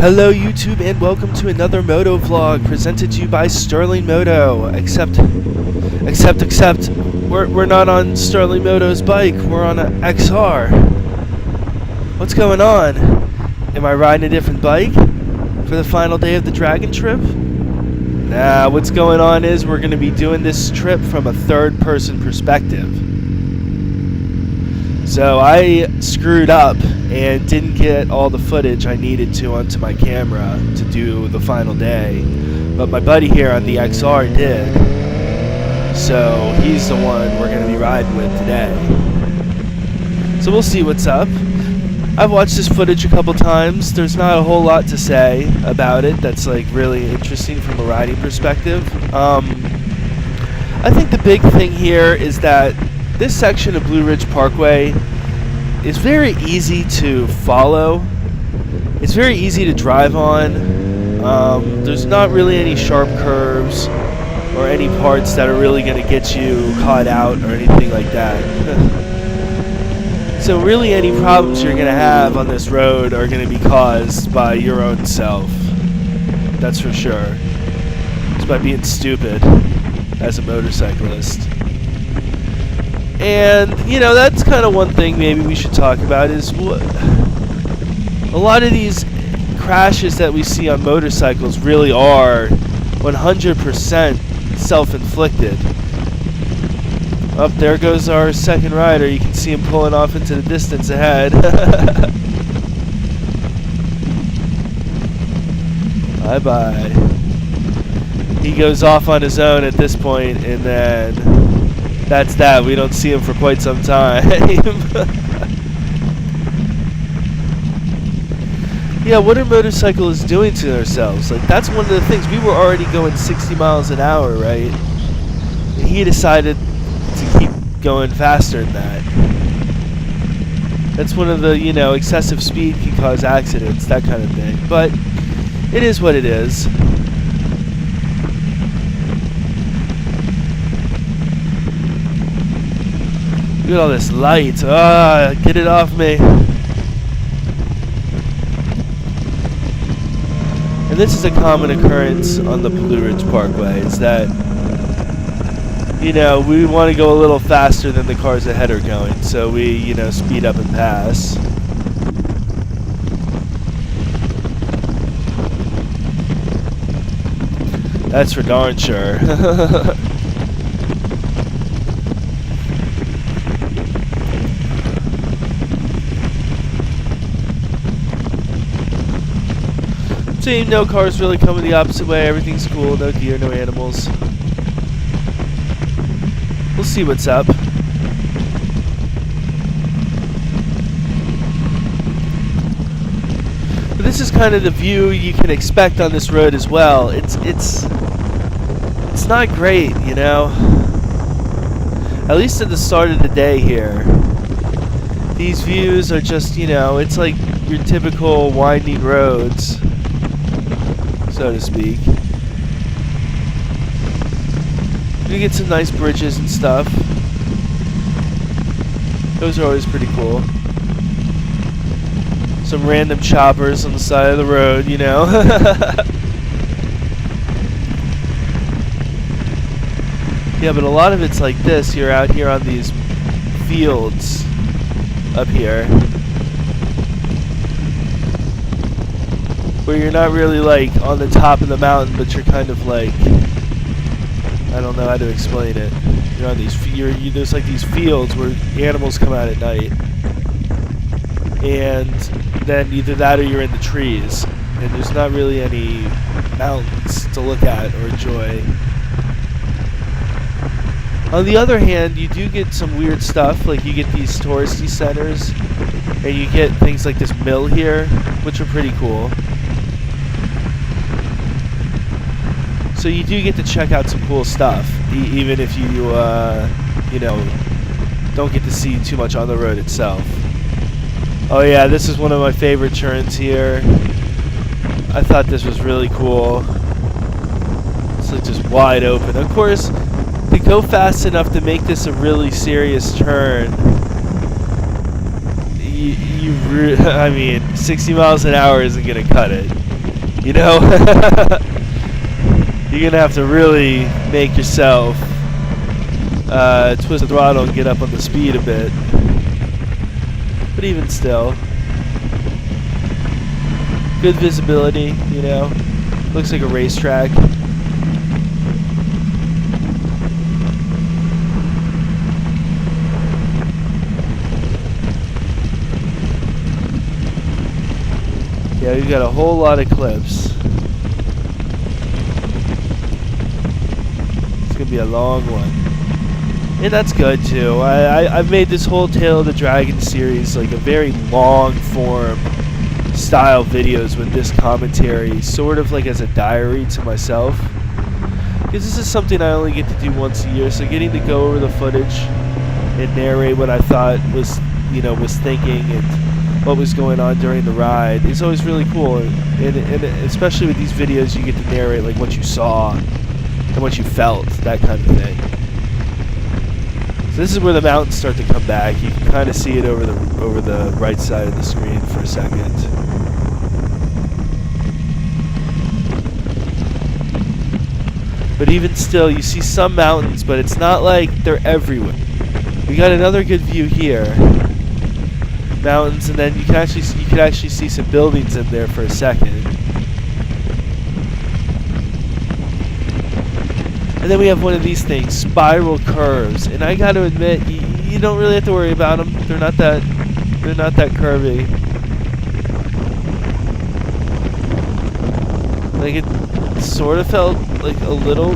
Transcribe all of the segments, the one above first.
Hello YouTube and welcome to another moto vlog presented to you by Sterling Moto. Except we're not on Sterling Moto's bike, we're on an XR. What's going on? Am I riding a different bike for the final day of the Dragon trip? Nah, what's going on is we're going to be doing this trip from a third person perspective. So I screwed up and didn't get all the footage I needed to onto my camera to do the final day, but my buddy here on the XR did, so he's the one we're going to be riding with today. So we'll see what's up. I've watched this footage a couple times. There's not a whole lot to say about it that's like really interesting from a riding perspective. I think the big thing here is that this section of Blue Ridge Parkway is very easy to follow. It's very easy to drive on. There's not really any sharp curves or any parts that are really going to get you caught out or anything like that. So really any problems you're going to have on this road are going to be caused by your own self. That's for sure. It's by being stupid as a motorcyclist. And, you know, that's kind of one thing maybe we should talk about is a lot of these crashes that we see on motorcycles really are 100% self-inflicted. Up there goes our second rider. You can see him pulling off into the distance ahead. Bye-bye. He goes off on his own at this point, and then that's that. We don't see him for quite some time. Yeah, what are motorcyclists doing to themselves? Like, that's one of the things. We were already going 60 miles an hour, right? And he decided to keep going faster than that. That's one of the, you know, excessive speed can cause accidents, that kind of thing. But it is what it is. Look at all this light. Get it off me. And this is a common occurrence on the Blue Ridge Parkway, is that, you know, we want to go a little faster than the cars ahead are going, so we, you know, speed up and pass. That's for darn sure. See, no cars really coming the opposite way. Everything's cool. No deer, no animals. We'll see what's up. But this is kind of the view you can expect on this road as well. It's not great, you know. At least at the start of the day here. These views are just, you know, it's like your typical winding roads, so to speak. You get some nice bridges and stuff. Those are always pretty cool. Some random choppers on the side of the road, you know. Yeah, but a lot of it's like this. You're out here on these fields up here, where you're not really like on the top of the mountain, but you're kind of like, I don't know how to explain it. You're on these, there's like these fields where animals come out at night, and then either that or you're in the trees, and there's not really any mountains to look at or enjoy. On the other hand, you do get some weird stuff, like you get these touristy centers, and you get things like this mill here, which are pretty cool. So you do get to check out some cool stuff, even if you, you know, don't get to see too much on the road itself. Oh yeah, this is one of my favorite turns here. I thought this was really cool. It's like just wide open. Of course, to go fast enough to make this a really serious turn, I mean, 60 miles an hour isn't going to cut it. You know? You're gonna have to really make yourself twist the throttle and get up on the speed a bit. But even still, good visibility, you know? Looks like a racetrack. Yeah, we've got a whole lot of clips. It's gonna be a long one. And that's good too. I've made this whole Tale of the Dragon series like a very long form style videos with this commentary, sort of like as a diary to myself. Because this is something I only get to do once a year, so getting to go over the footage and narrate what I thought was, you know, was thinking and what was going on during the ride is always really cool. And especially with these videos, you get to narrate like what you saw and what you felt, that kind of thing. So this is where the mountains start to come back. You can kind of see it over the right side of the screen for a second. But even still, you see some mountains, but it's not like they're everywhere. We got another good view here. Mountains, and then you could actually see some buildings in there for a second. And then we have one of these things, spiral curves, and I got to admit, you don't really have to worry about them. They're not that curvy. Like it sort of felt like a little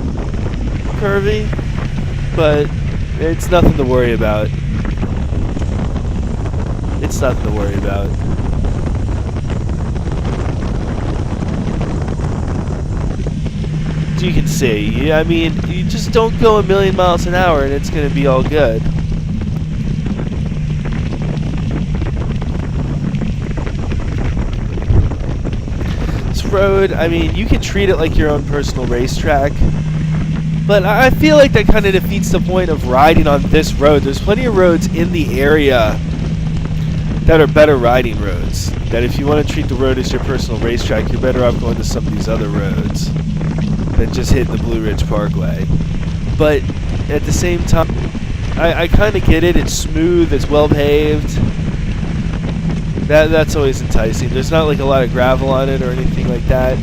curvy, but it's nothing to worry about. It's nothing to worry about. You can see, I mean, you just don't go a million miles an hour and it's going to be all good. This road, I mean, you can treat it like your own personal racetrack, but I feel like that kind of defeats the point of riding on this road. There's plenty of roads in the area that are better riding roads. That if you want to treat the road as your personal racetrack, you're better off going to some of these other roads than just hitting the Blue Ridge Parkway. But at the same time, I kind of get it. It's smooth. It's well paved. That's always enticing. There's not like a lot of gravel on it or anything like that.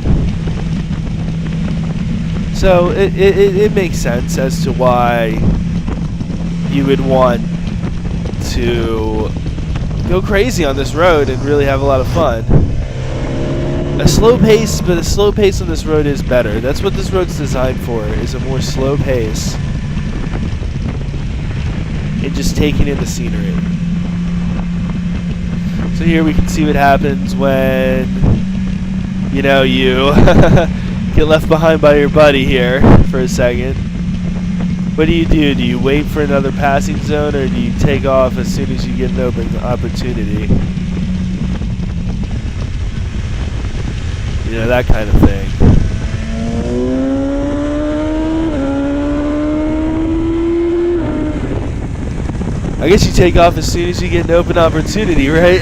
So it makes sense as to why you would want to go crazy on this road and really have a lot of fun. A slow pace, but a slow pace on this road is better. That's what this road's designed for, is a more slow pace and just taking in the scenery. So here we can see what happens when, you know, you get left behind by your buddy here for a second. What do? Do you wait for another passing zone, or do you take off as soon as you get an open opportunity? You know, that kind of thing. I guess you take off as soon as you get an open opportunity, right?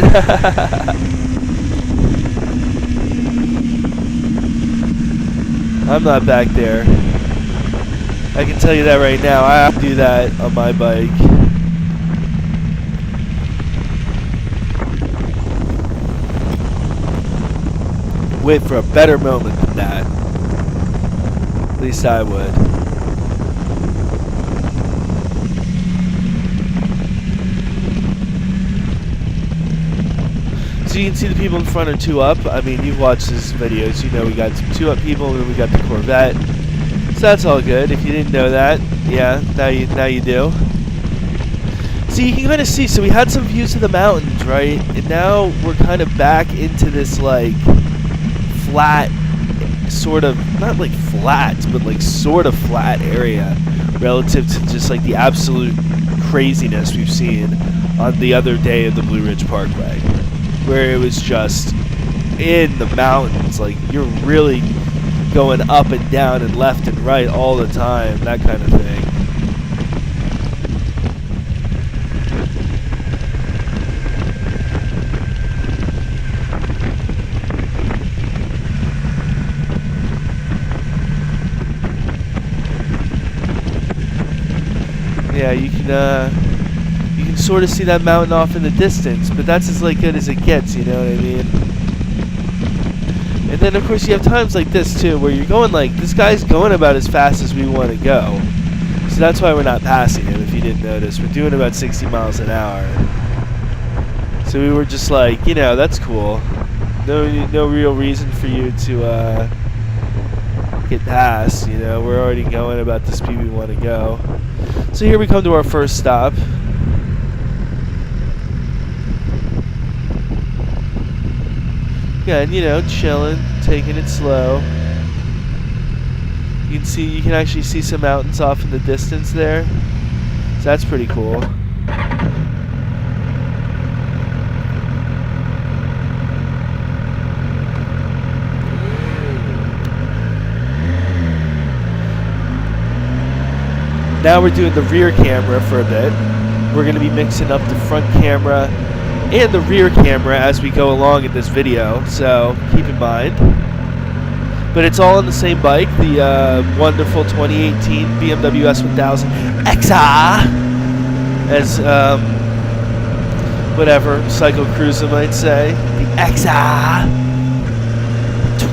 I'm not back there. I can tell you that right now. I have to do that on my bike. Wait for a better moment than that. At least I would. So you can see the people in front are 2-up. I mean, you've watched this videos. You know we got some 2-up people, and then we got the Corvette. So that's all good. If you didn't know that, yeah, now you do. So you can kind of see. So we had some views of the mountains, right? And now we're kind of back into this like flat, sort of, not like flat, but like sort of flat area relative to just like the absolute craziness we've seen on the other day of the Blue Ridge Parkway, where it was just in the mountains, like you're really going up and down and left and right all the time, that kind of thing. Yeah, you can sort of see that mountain off in the distance, but that's as like good as it gets, you know what I mean? And then of course you have times like this too, where you're going like, this guy's going about as fast as we want to go. So that's why we're not passing him, if you didn't notice. We're doing about 60 miles an hour. So we were just like, you know, that's cool. No real reason for you to get past, you know. We're already going about the speed we want to go. So here we come to our first stop. Yeah, and you know, chilling, taking it slow. You can actually see some mountains off in the distance there. So that's pretty cool. Now we're doing the rear camera for a bit. We're going to be mixing up the front camera and the rear camera as we go along in this video, so keep in mind. But it's all on the same bike, the wonderful 2018 BMW S1000 XR, as whatever Psycho Cruiser might say, the XR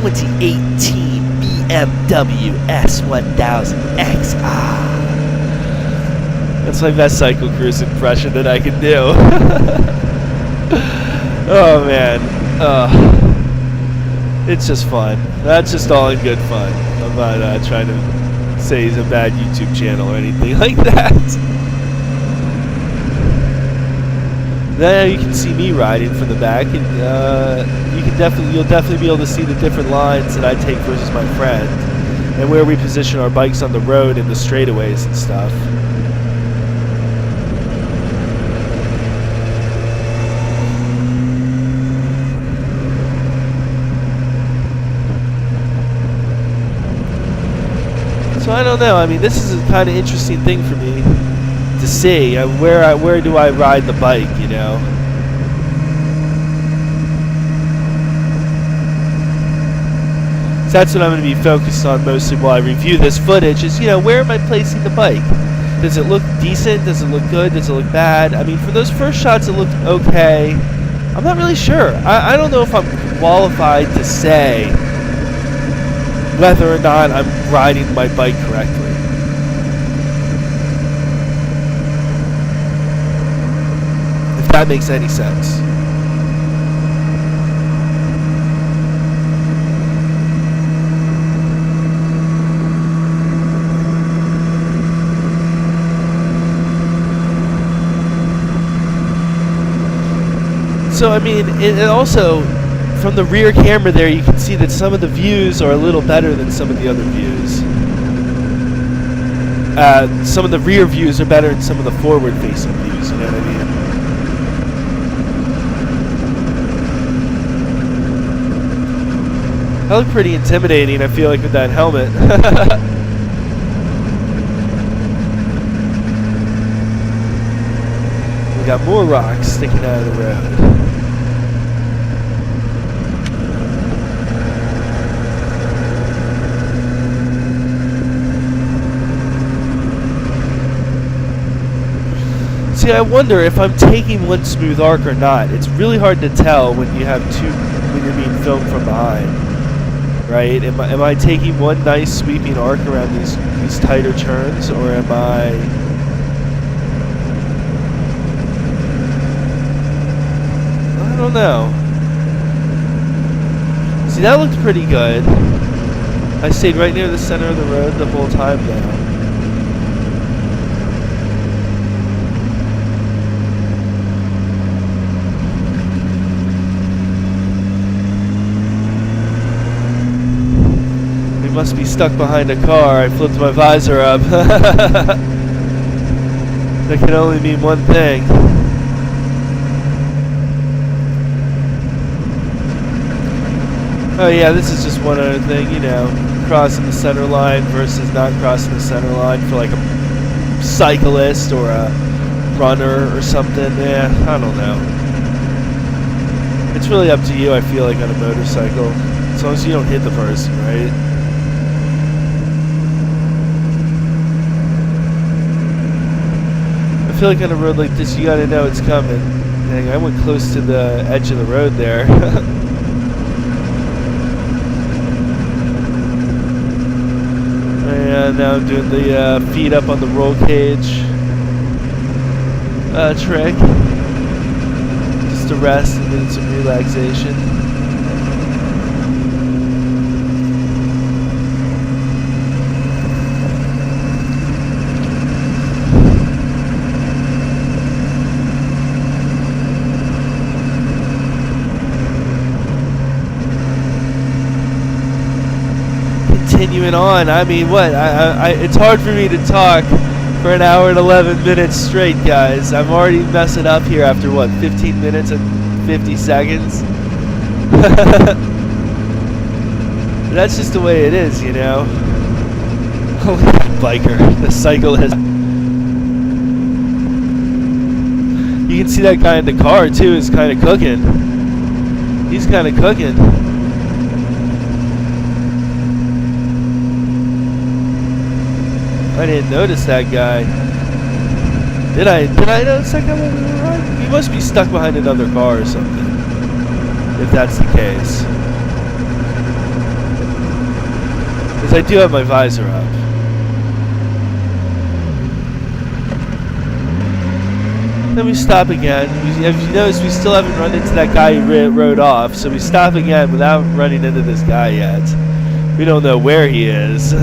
2018 BMW S1000 XR. That's my best Psycho Cruise impression that I can do. Oh man, it's just fun. That's just all in good fun. I'm not trying to say he's a bad YouTube channel or anything like that. Then you can see me riding from the back, and you'll definitely be able to see the different lines that I take versus my friend, and where we position our bikes on the road and the straightaways and stuff. So I don't know. I mean, this is a kind of interesting thing for me to see. Where do I ride the bike? You know. So that's what I'm going to be focused on mostly while I review this footage. Is, you know, where am I placing the bike? Does it look decent? Does it look good? Does it look bad? I mean, for those first shots, it looked okay. I'm not really sure. I don't know if I'm qualified to say whether or not I'm riding my bike correctly. If that makes any sense. So, I mean, it also, from the rear camera there, you can see that some of the views are a little better than some of the other views. Some of the rear views are better than some of the forward-facing views, you know what I mean? I look pretty intimidating, I feel like, with that helmet. We got more rocks sticking out of the road. See, I wonder if I'm taking one smooth arc or not. It's really hard to tell when you're being filmed from behind, right? Am I taking one nice sweeping arc around these tighter turns, or am I? I don't know. See, that looked pretty good. I stayed right near the center of the road the whole time now. Must be stuck behind a car. I flipped my visor up. That can only mean one thing. Oh yeah, this is just one other thing, you know, crossing the center line versus not crossing the center line for like a cyclist or a runner or something. Yeah, I don't know. It's really up to you, I feel like, on a motorcycle. As long as you don't hit the person, right? feel like on a road like this, you gotta know it's coming. Dang, I went close to the edge of the road there. And now I'm doing the feet up on the roll cage trick. Just to rest and get some relaxation. Continuing on, I mean, what? It's hard for me to talk for an hour and 11 minutes straight, guys. I'm already messing up here after, what, 15 minutes and 50 seconds? That's just the way it is, you know? Look at that biker, the cyclist. You can see that guy in the car, too, is kind of cooking. He's kind of cooking. I didn't notice that guy. Did I notice that guy when we were riding? He must be stuck behind another car or something, if that's the case. Because I do have my visor up. Then we stop again. If you notice, we still haven't run into that guy who rode off, so we stop again without running into this guy yet. We don't know where he is.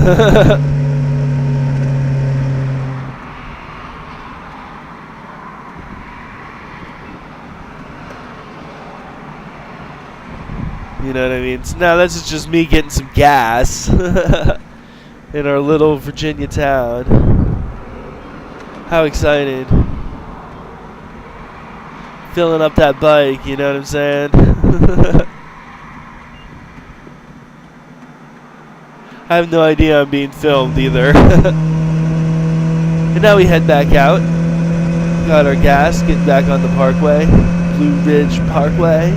You know what I mean? So now this is just me getting some gas in our little Virginia town. How exciting. Filling up that bike, you know what I'm saying? I have no idea I'm being filmed either. And now we head back out. Got our gas, getting back on the parkway. Blue Ridge Parkway.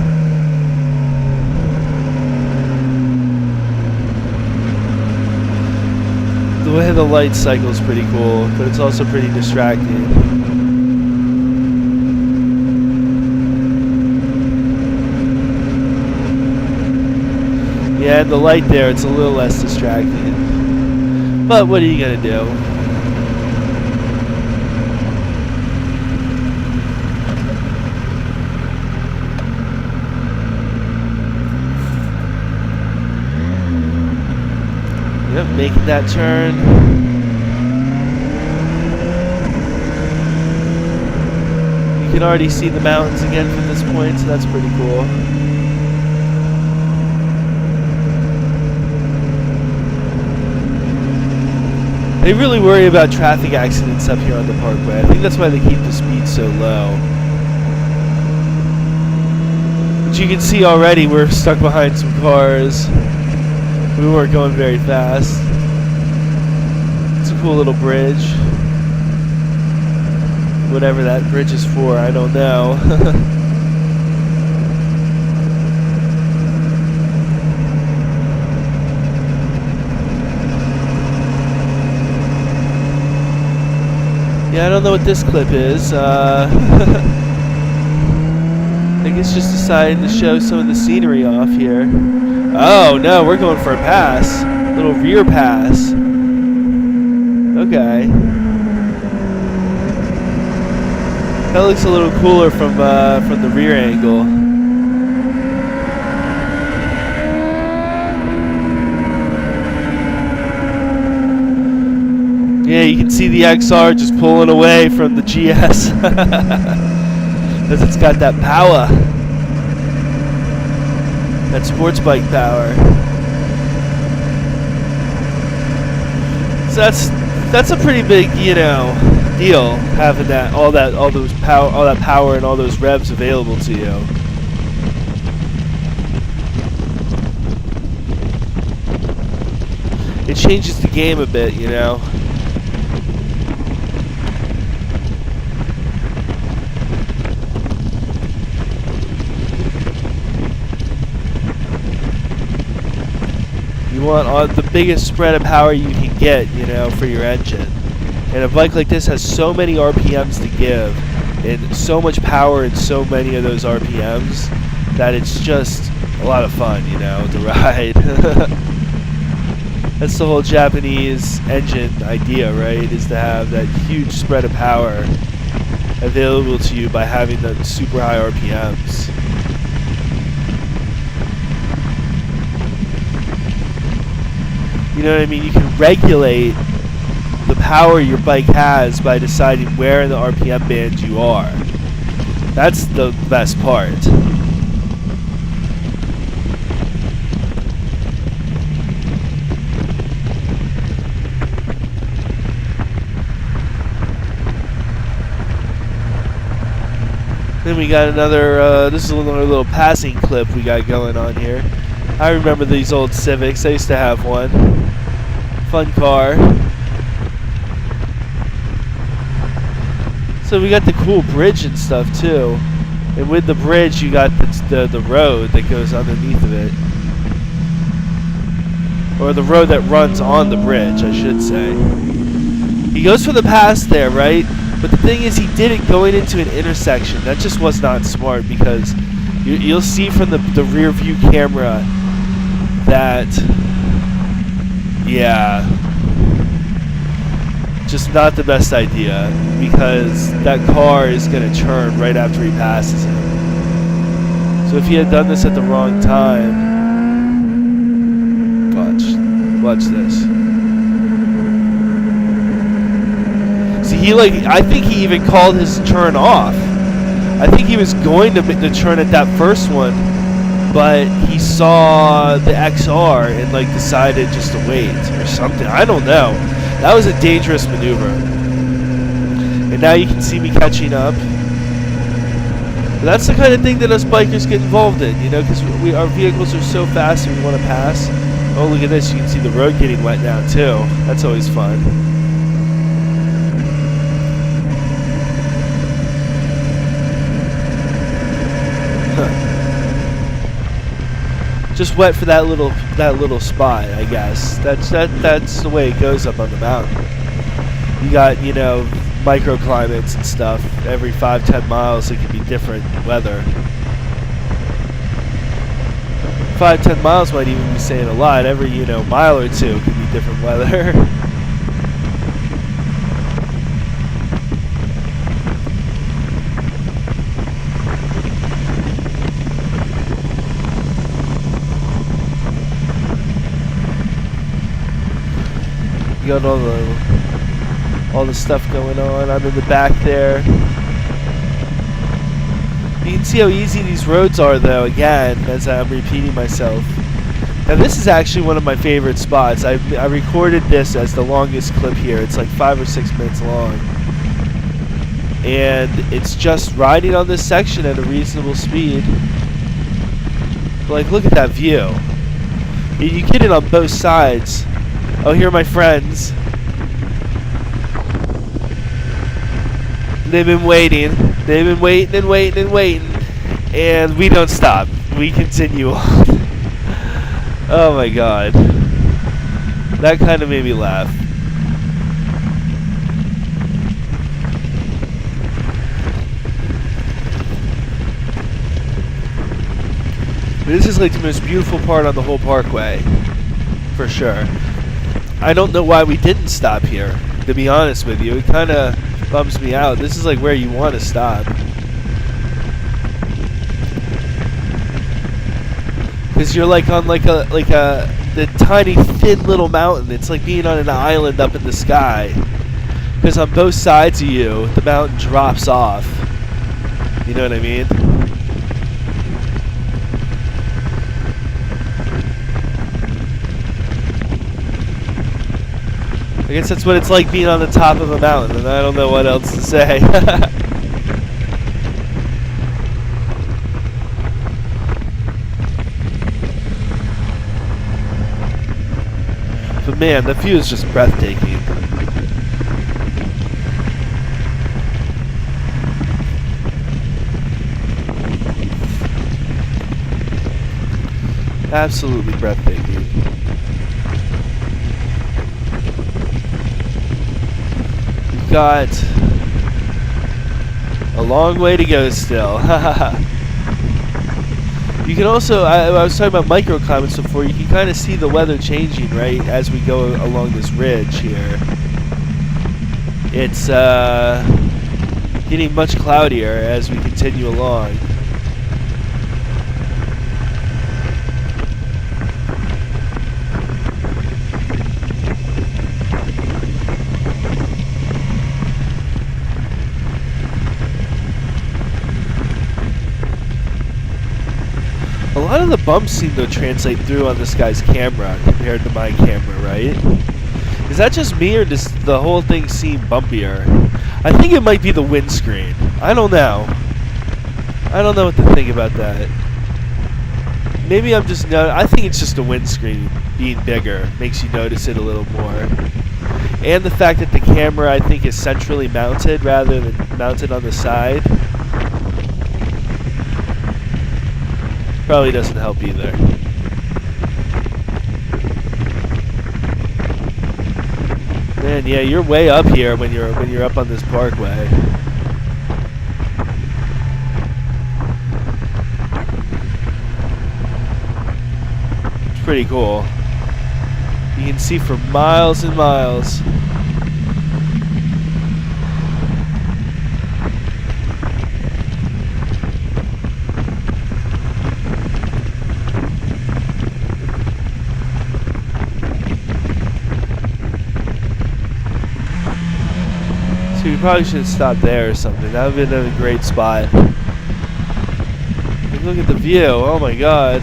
The way the light cycle is pretty cool, but it's also pretty distracting. Yeah, and the light there, it's a little less distracting. But what are you gonna do? Yep, making that turn. You can already see the mountains again from this point, so that's pretty cool. They really worry about traffic accidents up here on the parkway. I think that's why they keep the speed so low. But you can see already we're stuck behind some cars. We weren't going very fast. It's a cool little bridge. Whatever that bridge is for, I don't know. Yeah, I don't know what this clip is. I think it's just deciding to show some of the scenery off here. Oh, no, we're going for a pass. A little rear pass. Okay. That looks a little cooler from the rear angle. Yeah, you can see the XR just pulling away from the GS. Because it's got that power. That sports bike power. So that's a pretty big, you know, deal, having that all that power and all those revs available to you. It changes the game a bit, you know. You want the biggest spread of power you can get, you know, for your engine. And a bike like this has so many RPMs to give, and so much power in so many of those RPMs, that it's just a lot of fun, you know, to ride. That's the whole Japanese engine idea, right? Is to have that huge spread of power available to you by having the super high RPMs. You know what I mean? You can regulate the power your bike has by deciding where in the RPM band you are. That's the best part. Then we got another, this is another little passing clip we got going on here. I remember these old Civics. I used to have one. Fun car. So we got the cool bridge and stuff too. And with the bridge you got the road that goes underneath of it. Or the road that runs on the bridge, I should say. He goes for the pass there, right? But the thing is, he did it going into an intersection. That just was not smart, because you'll see from the rear view camera that, yeah, just not the best idea, because that car is going to turn right after he passes him. So if he had done this at the wrong time, watch this. He I think he even called his turn off. I think he was going to turn at that first one, but he saw the XR and decided just to wait or something. I don't know. That was a dangerous maneuver. And now you can see me catching up. But that's the kind of thing that us bikers get involved in, you know, because our vehicles are so fast and we want to pass. Oh, look at this. You can see the road getting wet now too. That's always fun. Just wet for that little spot, I guess. That's the way it goes up on the mountain. You got, you know, microclimates and stuff. Every 5-10 miles it can be different weather. 5-10 miles might even be saying a lot. Every, you know, mile or two could be different weather. Got all the stuff going on. I'm in the back there. You can see how easy these roads are, though, again, as I'm repeating myself. Now this is actually one of my favorite spots. I recorded this as the longest clip here. It's like 5 or 6 minutes long, and it's just riding on this section at a reasonable speed. Look at that view. You get it on both sides. Oh, here are my friends. They've been waiting. They've been waiting and waiting and waiting. And we don't stop. We continue on. Oh my god. That kind of made me laugh. This is like the most beautiful part on the whole parkway. For sure. I don't know why we didn't stop here, to be honest with you. It kind of bums me out. This is like where you want to stop. Because you're like on the tiny thin little mountain. It's like being on an island up in the sky. Because on both sides of you, the mountain drops off. You know what I mean? I guess that's what it's like being on the top of a mountain, and I don't know what else to say. But man, the view is just breathtaking. Absolutely breathtaking. got a long way to go still. You can also, I was talking about microclimates before, you can kind of see the weather changing, right, as we go along this ridge here. It's getting much cloudier as we continue along. A lot of the bumps seem to translate through on this guy's camera compared to my camera, right? Is that just me, or does the whole thing seem bumpier? I think it might be the windscreen. I don't know. I don't know what to think about that. Maybe I'm just I think it's just the windscreen being bigger makes you notice it a little more. And the fact that the camera, I think, is centrally mounted rather than mounted on the side. Probably doesn't help either. Man, yeah, you're way up here when you're up on this parkway. It's pretty cool. You can see for miles and miles. So we probably should have stopped there or something. That would have been a great spot. Look at the view. Oh my god.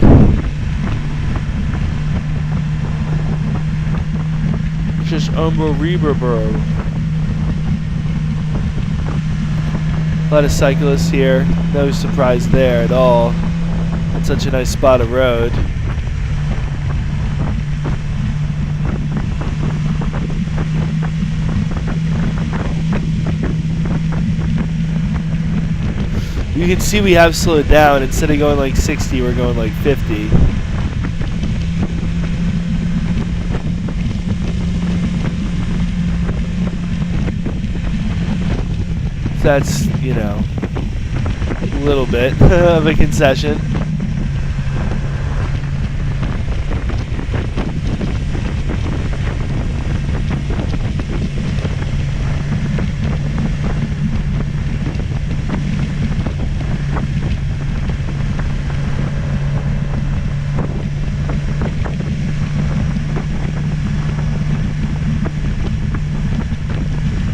Just unbelievable. A lot of cyclists here. No surprise there at all. It's such a nice spot of road. You can see we have slowed down. Instead of going like 60, we're going like 50. So that's, you know, a little bit of a concession.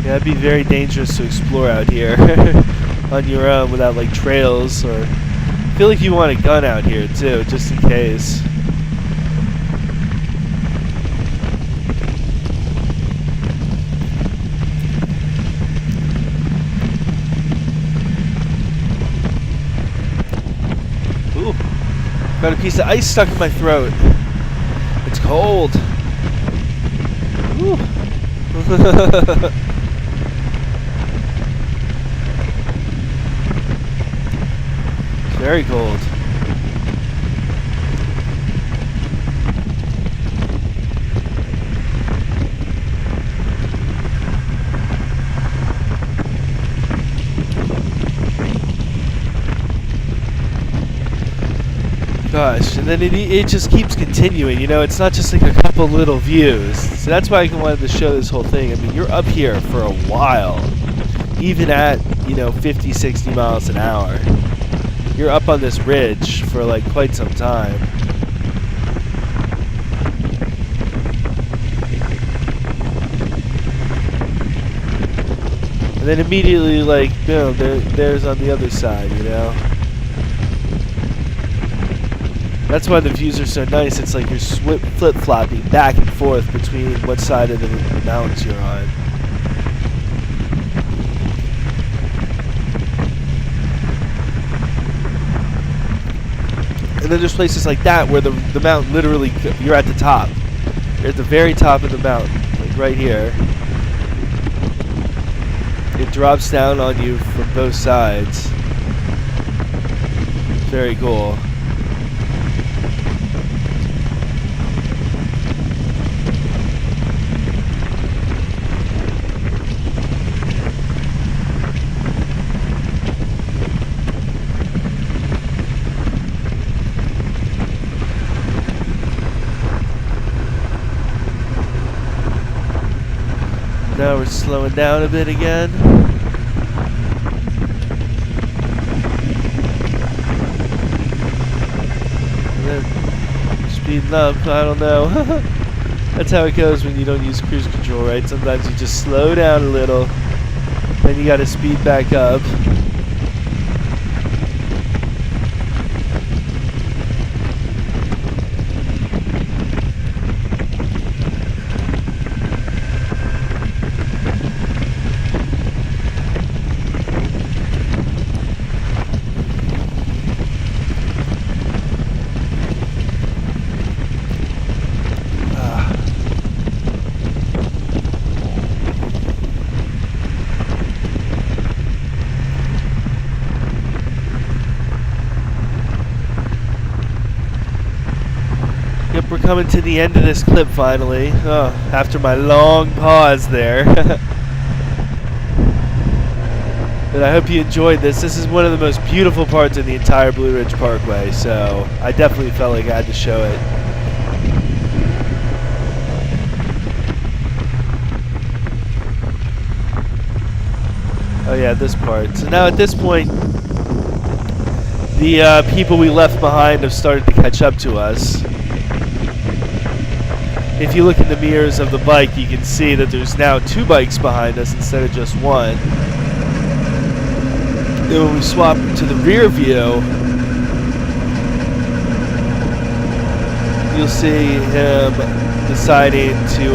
Yeah, it'd be very dangerous to explore out here on your own without like trails, or I feel like you want a gun out here too, just in case. Ooh, got a piece of ice stuck in my throat. It's cold. Ooh. Very cold. Gosh, and then it just keeps continuing, you know, it's not just like a couple little views. So that's why I wanted to show this whole thing. I mean, you're up here for a while, even at, you know, 50, 60 miles an hour. You're up on this ridge for like quite some time. And then immediately, like, boom, there's on the other side, you know? That's why the views are so nice. It's like you're flip-flopping back and forth between what side of the mountains you're on. And then there's places like that where the mountain literally, you're at the top. You're at the very top of the mountain, like right here. It drops down on you from both sides. Very cool. Now we're slowing down a bit again. And then speeding up, I don't know. That's how it goes when you don't use cruise control, right? Sometimes you just slow down a little, then you gotta speed back up. Yep, we're coming to the end of this clip finally. Oh, after my long pause there. But I hope you enjoyed this. This is one of the most beautiful parts of the entire Blue Ridge Parkway, so I definitely felt like I had to show it. Oh yeah, this part. So now at this point, the people we left behind have started to catch up to us. If you look in the mirrors of the bike, you can see that there's now 2 bikes behind us instead of just one. Then when we swap to the rear view, you'll see him deciding to,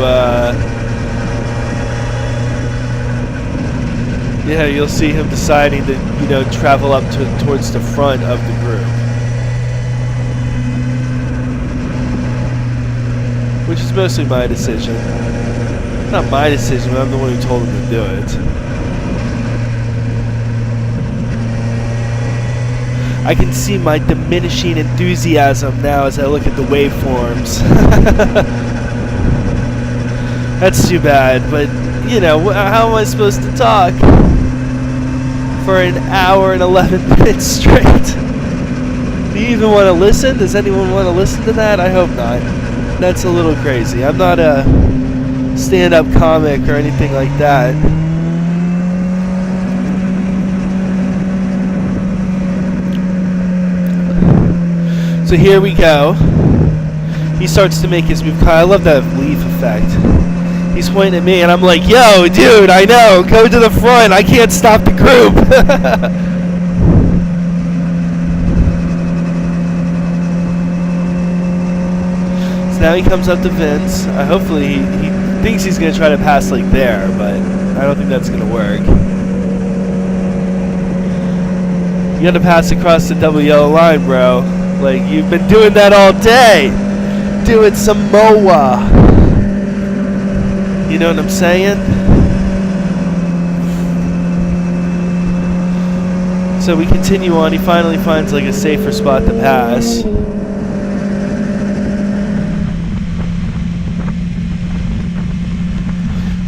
yeah, you'll see him deciding to, you know, travel up towards the front of the group. Which is mostly my decision. Not my decision, but I'm the one who told him to do it. I can see my diminishing enthusiasm now as I look at the waveforms. That's too bad, but, you know, how am I supposed to talk for an hour and 11 minutes straight? Do you even want to listen? Does anyone want to listen to that? I hope not. That's a little crazy. I'm not a stand-up comic or anything like that. So here we go. He starts to make his move. I love that leaf effect. He's pointing at me and I'm like, yo, dude, I know. Go to the front. I can't stop the group. Now he comes up to Vince. Hopefully he thinks he's going to try to pass like there, but I don't think that's going to work. You got to pass across the double yellow line, bro. Like, you've been doing that all day. Doing some MOA. You know what I'm saying? So we continue on. He finally finds like a safer spot to pass.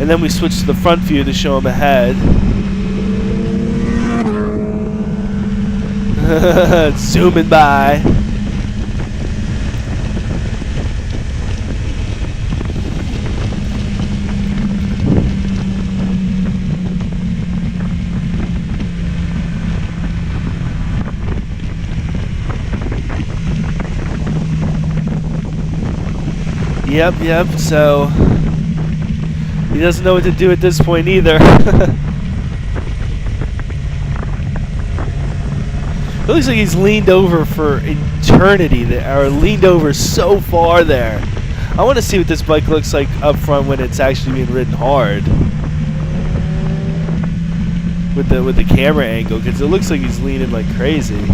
And then we switch to the front view to show him ahead. Zooming by. Yep, so he doesn't know what to do at this point either. It looks like he's leaned over for eternity there, or leaned over so far there. I want to see what this bike looks like up front when it's actually being ridden hard. With the camera angle, because it looks like he's leaning like crazy.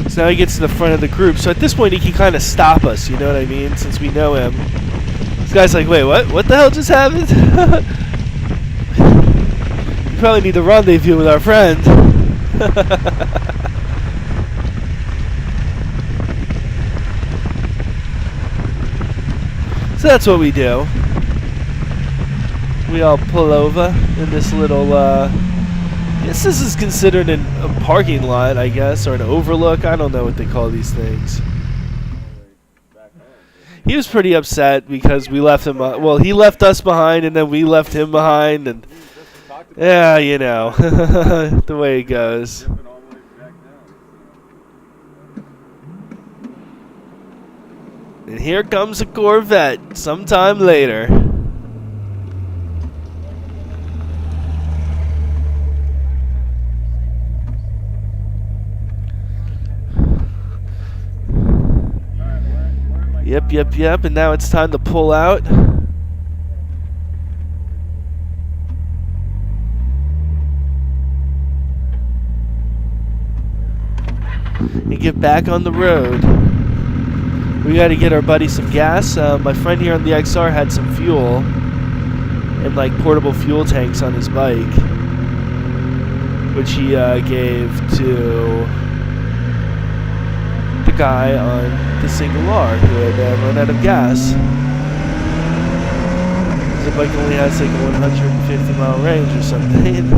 So now he gets to the front of the group. So at this point he can kind of stop us, you know what I mean? Since we know him. This guy's like, wait, what? What the hell just happened? We probably need to rendezvous with our friend. So that's what we do. We all pull over in this little Yes, this is considered a parking lot, I guess, or an overlook. I don't know what they call these things. He was pretty upset because we left him. Well, he left us behind, and then we left him behind, and yeah, you know, the way it goes. And here comes a Corvette sometime later. Yep, and now it's time to pull out. And get back on the road. We got to get our buddy some gas. My friend here on the XR had some fuel and like portable fuel tanks on his bike, which he gave to the guy on the single R who had run out of gas. The bike only has like a 150-mile range or something.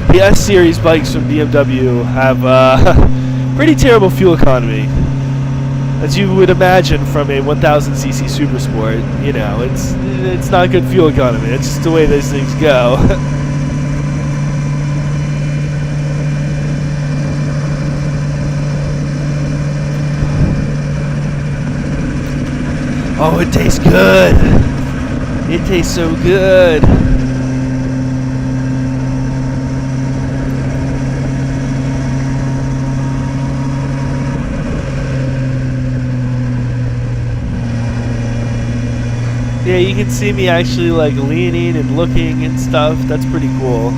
The S-Series bikes from BMW have pretty terrible fuel economy, as you would imagine from a 1000cc Super Sport. You know, it's not good fuel economy. It's just the way those things go. Oh, it tastes good. It tastes so good. Yeah, you can see me actually like leaning and looking and stuff. That's pretty cool.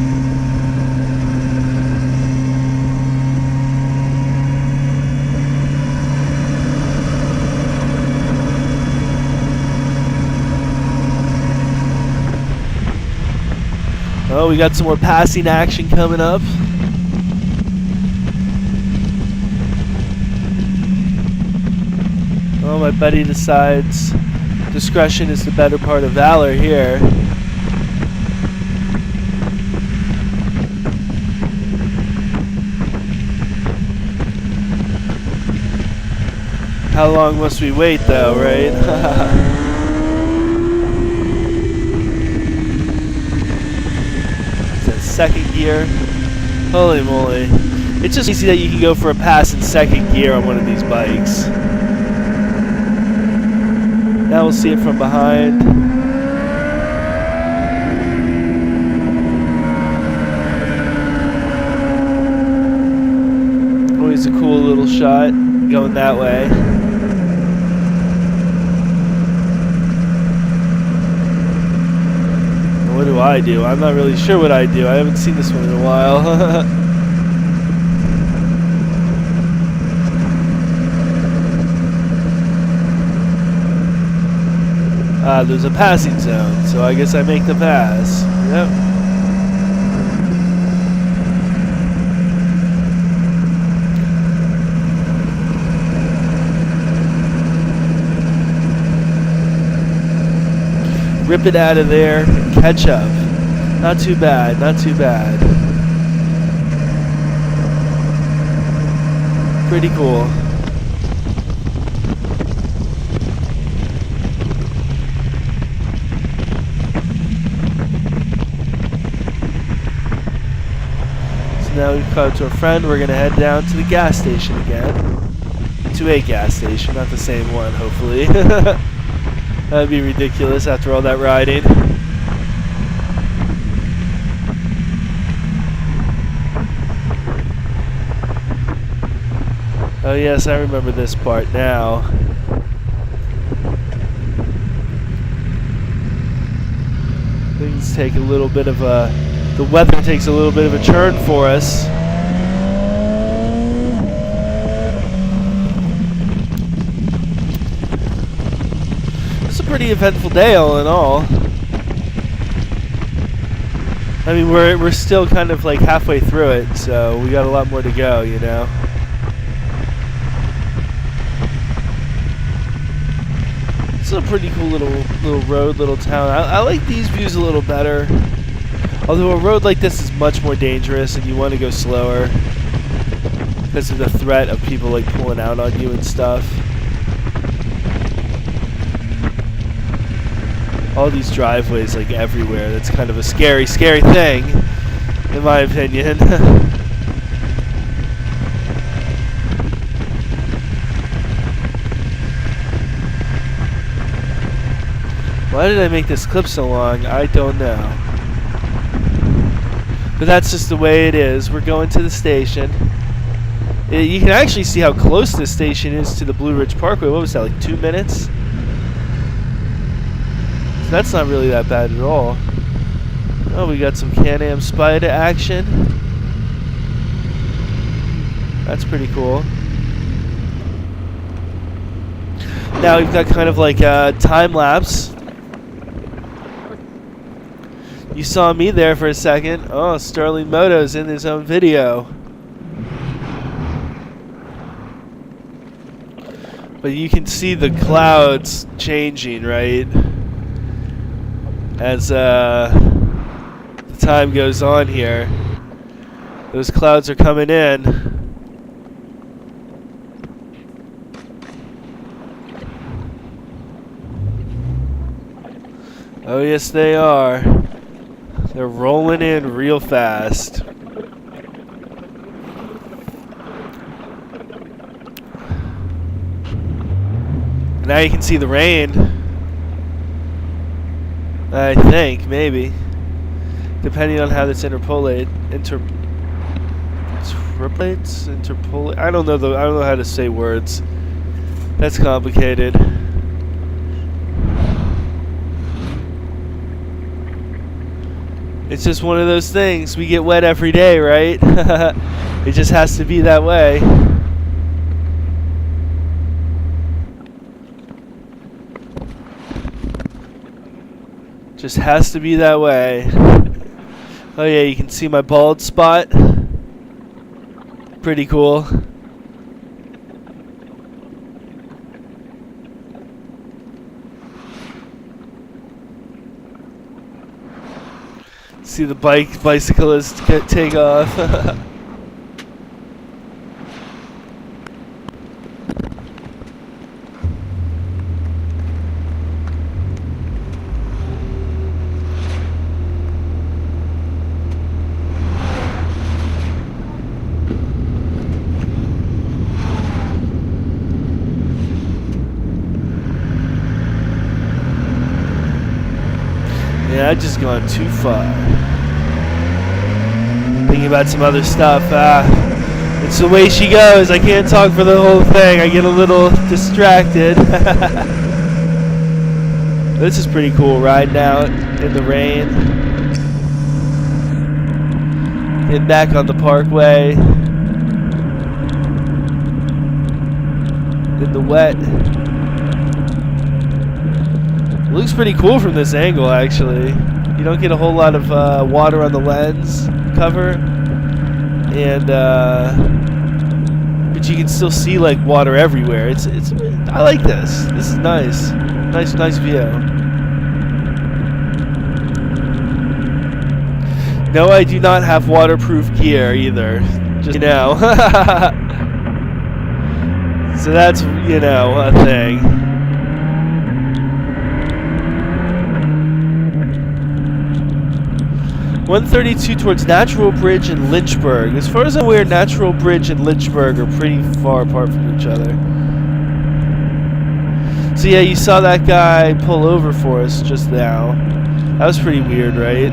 Oh, we got some more passing action coming up. Oh, my buddy decides discretion is the better part of valor here. How long must we wait though, right? Is that second gear? Holy moly. It's just easy that you can go for a pass in second gear on one of these bikes. Now we'll see it from behind. Always a cool little shot going that way. What do I do? I'm not really sure what I do. I haven't seen this one in a while. There's a passing zone, so I guess I make the pass. Yep. Rip it out of there and catch up. Not too bad, not too bad. Pretty cool. Now we've caught up to a friend. We're going to head down to the gas station again. To a gas station, not the same one, hopefully. That'd be ridiculous after all that riding. Oh yes, I remember this part now. Things take a little bit of a... The weather takes a little bit of a turn for us. It's a pretty eventful day all in all. I mean, we're still kind of like halfway through it, so we got a lot more to go, you know. a pretty cool little road, little town. I like these views a little better. Although a road like this is much more dangerous and you want to go slower because of the threat of people like pulling out on you and stuff. All these driveways like everywhere. That's kind of a scary thing, in my opinion. Why did I make this clip so long? I don't know. But that's just the way it is. We're going to the station. You can actually see how close this station is to the Blue Ridge Parkway. What was that, like 2 minutes? So that's not really that bad at all. Oh, we got some Can-Am Spyder action. That's pretty cool. Now we've got kind of like a time lapse. You saw me there for a second. Oh, Sterling Moto's in his own video. But you can see the clouds changing, right? As the time goes on here. Those clouds are coming in. Oh, yes, they are. They're rolling in real fast. Now you can see the rain. I think, maybe. Depending on how this interpolates. I don't know how to say words. That's complicated. It's just one of those things. We get wet every day, right? It just has to be that way. Just has to be that way. Oh yeah, you can see my bald spot. Pretty cool. See the bicyclist take off. Yeah, I've just gone too far. Thinking about some other stuff. It's the way she goes. I can't talk for the whole thing. I get a little distracted. This is pretty cool, riding out in the rain. Getting back on the parkway. In the wet. It looks pretty cool from this angle, actually. You don't get a whole lot of water on the lens cover, and but you can still see like water everywhere. It's I like this. This is nice. Nice view. No, I do not have waterproof gear either. Just, you know. So that's, you know, a thing. .132 towards Natural Bridge and Lynchburg. As far as I'm aware, Natural Bridge and Lynchburg are pretty far apart from each other. So yeah, you saw that guy pull over for us just now. That was pretty weird, right?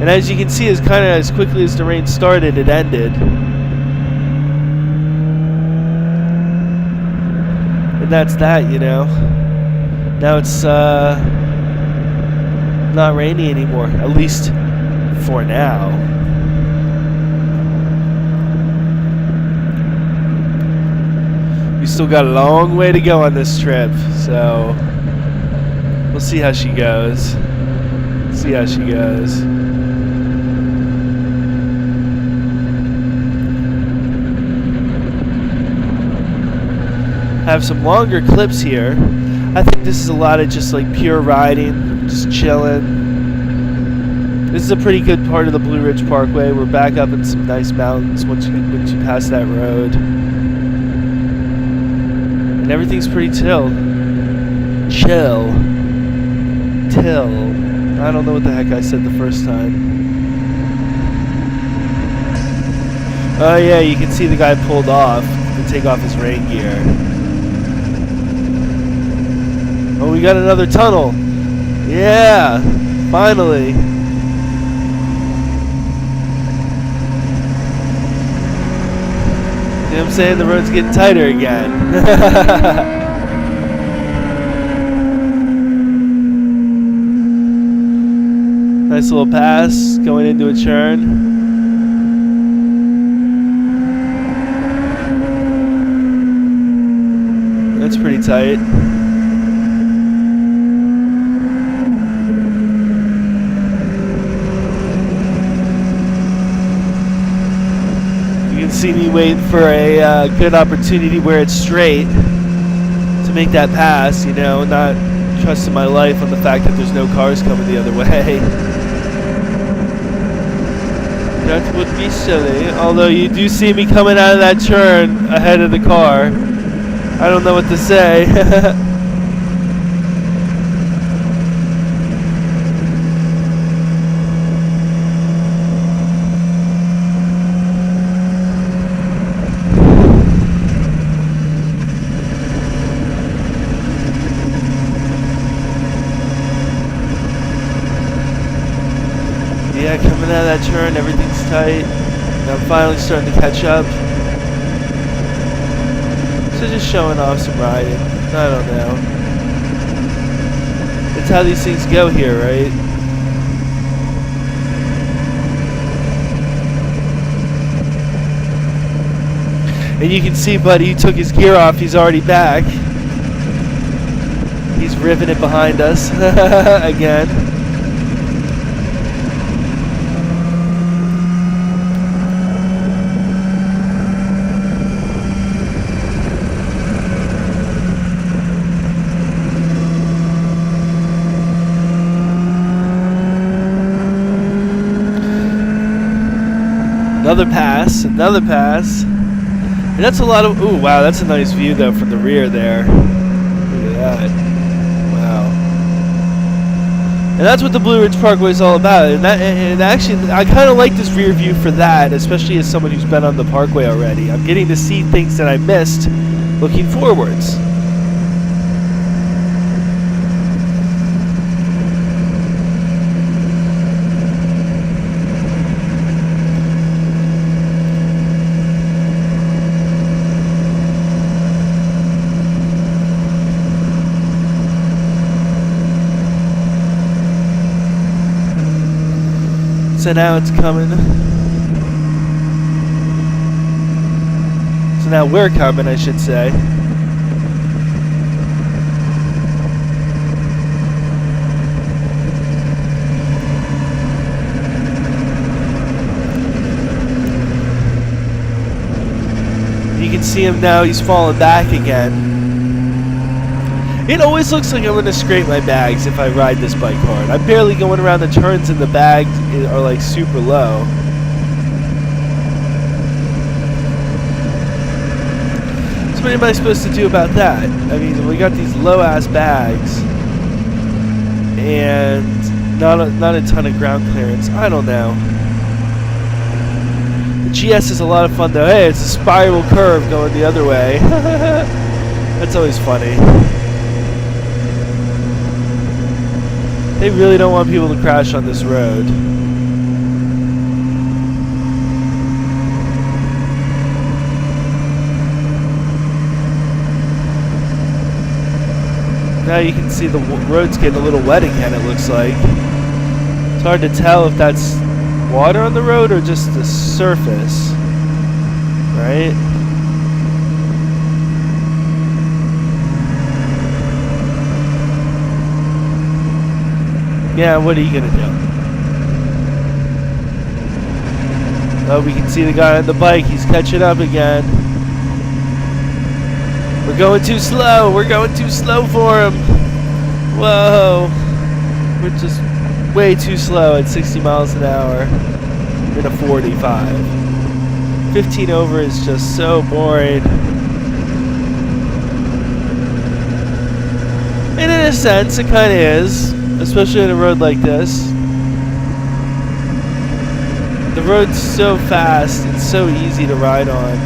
And as you can see, it's kind of as quickly as the rain started, it ended. And that's that, you know. Now it's not rainy anymore, at least for now. We still got a long way to go on this trip, so we'll see how she goes. See how she goes. have some longer clips here. I think this is a lot of just like pure riding, just chilling. This is a pretty good part of the Blue Ridge Parkway. We're back up in some nice mountains once you pass that road. And everything's pretty chill. Till. I don't know what the heck I said the first time. Oh yeah, you can see the guy pulled off to take off his rain gear. Oh, we got another tunnel. Yeah, finally. You know what I'm saying? The road's getting tighter again. Nice little pass going into a turn. That's pretty tight. You can see me waiting for a good opportunity where it's straight to make that pass, you know, not trusting my life on the fact that there's no cars coming the other way. That would be silly, although you do see me coming out of that turn ahead of the car. I don't know what to say. Yeah, coming out of that turn, everything's tight. And I'm finally starting to catch up. So just showing off some riding. I don't know. It's how these things go here, right? And you can see Buddy took his gear off. He's already back. He's ripping it behind us again. Another pass, and that's a lot of, ooh, wow, that's a nice view though from the rear there. Look at that, wow. And that's what the Blue Ridge Parkway is all about, and actually, I kind of like this rear view for that, especially as someone who's been on the Parkway already. I'm getting to see things that I missed looking forwards. So now it's coming. So now we're coming, I should say. You can see him now, he's falling back again. It always looks like I'm going to scrape my bags if I ride this bike hard. I'm barely going around the turns and the bags are like super low. So what am I supposed to do about that? I mean, we got these low ass bags and not a ton of ground clearance. I don't know. The GS is a lot of fun though. Hey, it's a spiral curve going the other way. That's always funny. They really don't want people to crash on this road. Now you can see the road's getting a little wet again, it looks like. It's hard to tell if that's water on the road or just the surface, right? Yeah, what are you gonna do? Oh, we can see the guy on the bike. He's catching up again. We're going too slow. We're going too slow for him. Whoa. We're just way too slow at 60 miles an hour in a 45. 15 over is just so boring. And in a sense, it kind of is, especially on a road like this. The road's so fast, it's so easy to ride on.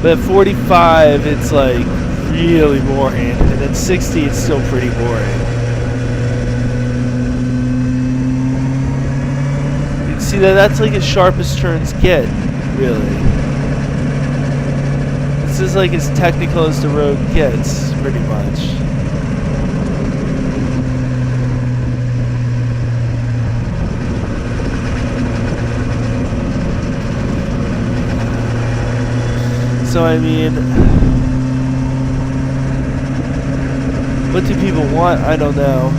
But at 45, it's like really boring. And at 60, it's still pretty boring. You can see that that's like as sharp as turns get, really. This is like as technical as the road gets, pretty much. So I mean, what do people want? I don't know.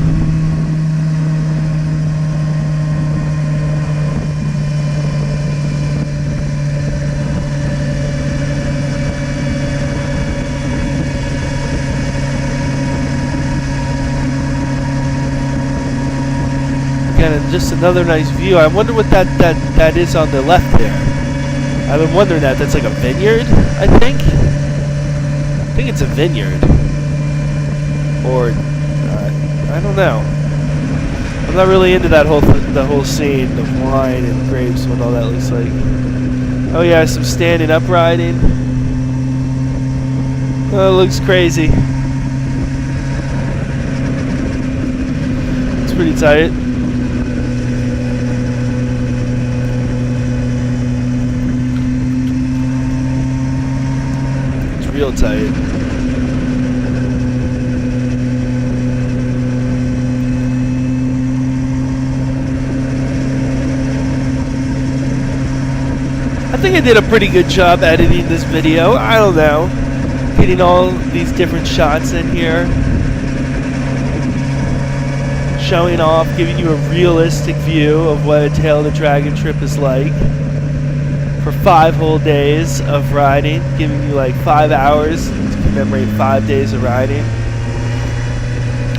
Again, just another nice view. I wonder what that is on the left there. I've been wondering that. That's like a vineyard, I think. I think it's a vineyard. Or, I don't know. I'm not really into that the whole scene of wine and grapes, what all that looks like. Oh yeah, some standing up riding. Oh, it looks crazy. It's pretty tight. Real tight. I think I did a pretty good job editing this video. I don't know. Getting all these different shots in here. Showing off, giving you a realistic view of what a Tail of the Dragon trip is like. For 5 whole days of riding, giving you like 5 hours to commemorate 5 days of riding.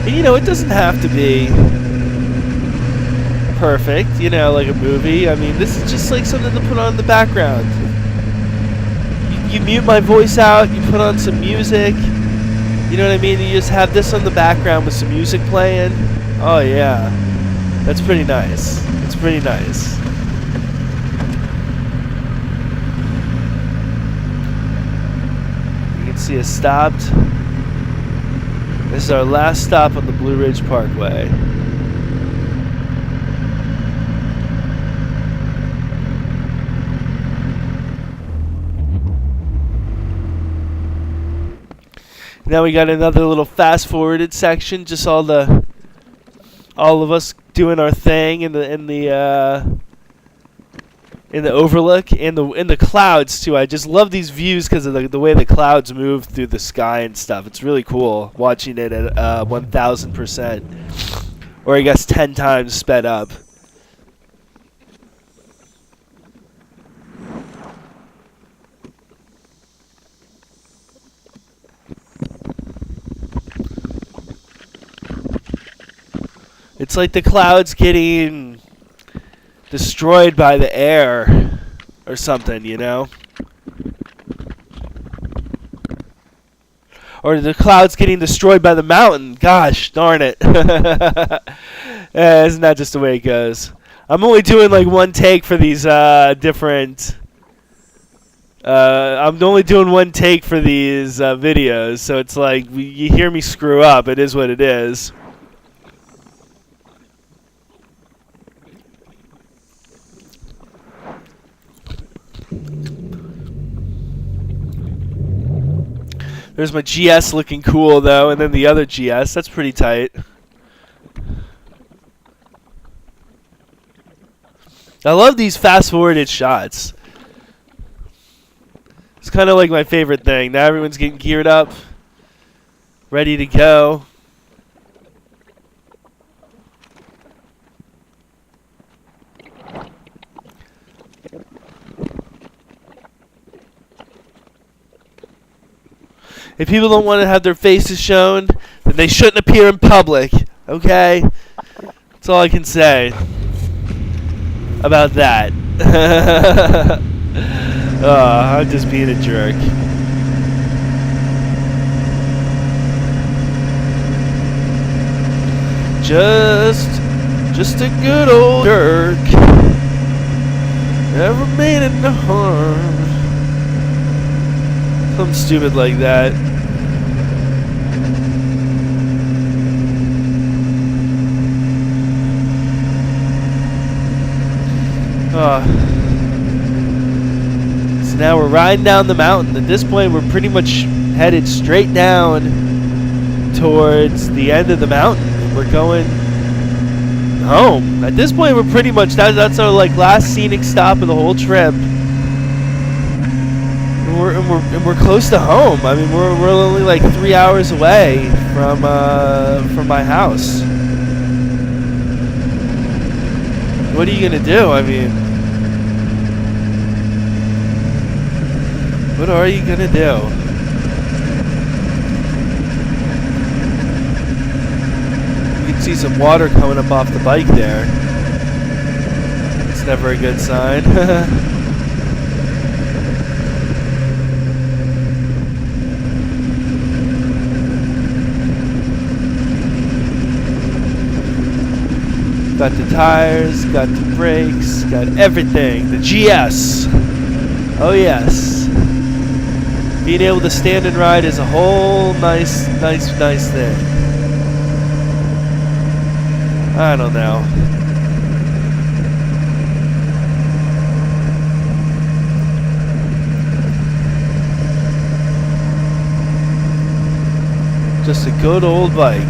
And you know, it doesn't have to be perfect, you know, like a movie. I mean, this is just like something to put on in the background. You mute my voice out, you put on some music, you know what I mean? You just have this on the background with some music playing. Oh yeah, that's pretty nice. It's pretty nice. See us stopped. This is our last stop on the Blue Ridge Parkway. Now we got another little fast forwarded section, just all of us doing our thing in the overlook, in the clouds too. I just love these views because of the way the clouds move through the sky and stuff. It's really cool watching it at 1000%, or I guess 10 times sped up. It's like the clouds getting destroyed by the air or something, you know? Or the clouds getting destroyed by the mountain. Gosh, darn it. Isn't that just the way it goes? I'm only doing like one take for these different... I'm only doing one take for these videos, so it's like you hear me screw up. It is what it is. There's my GS looking cool, though, and then the other GS. That's pretty tight. I love these fast-forwarded shots. It's kind of like my favorite thing. Now everyone's getting geared up, ready to go. If people don't want to have their faces shown, then they shouldn't appear in public. Okay? That's all I can say about that. I'm just being a jerk. Just a good old jerk. Never made it no harm. Something stupid like that. So now we're riding down the mountain. At this point, we're pretty much headed straight down towards the end of the mountain. We're going home. At this point, we're pretty much that's our like last scenic stop of the whole trip. And we're close to home. I mean, we're only like 3 hours away from my house. What are you gonna do? I mean, what are you gonna do? You can see some water coming up off the bike there. It's never a good sign. Got the tires, got the brakes, got everything. The GS. Oh yes. Being able to stand and ride is a whole nice thing. I don't know. Just a good old bike.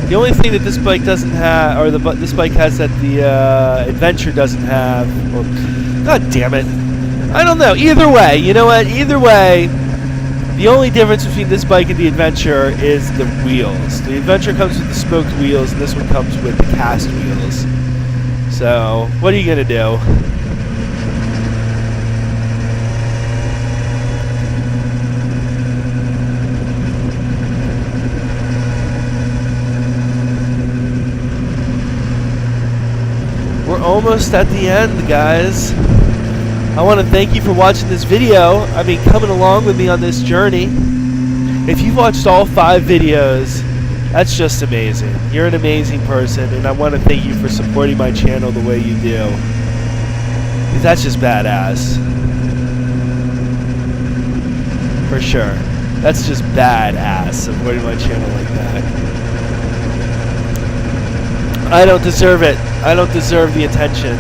The only thing that this bike doesn't have, or this bike has that the Adventure doesn't have, or, god damn it, I don't know. Either way, you know what? Either way, the only difference between this bike and the Adventure is the wheels. The Adventure comes with the spoked wheels, and this one comes with the cast wheels. So, what are you gonna do? Almost at the end, guys. I want to thank you for watching this video. I mean, coming along with me on this journey. If you've watched all 5 videos, that's just amazing. You're an amazing person, and I want to thank you for supporting my channel the way you do. Because that's just badass. For sure. That's just badass, supporting my channel like that. I don't deserve it. I don't deserve the attention.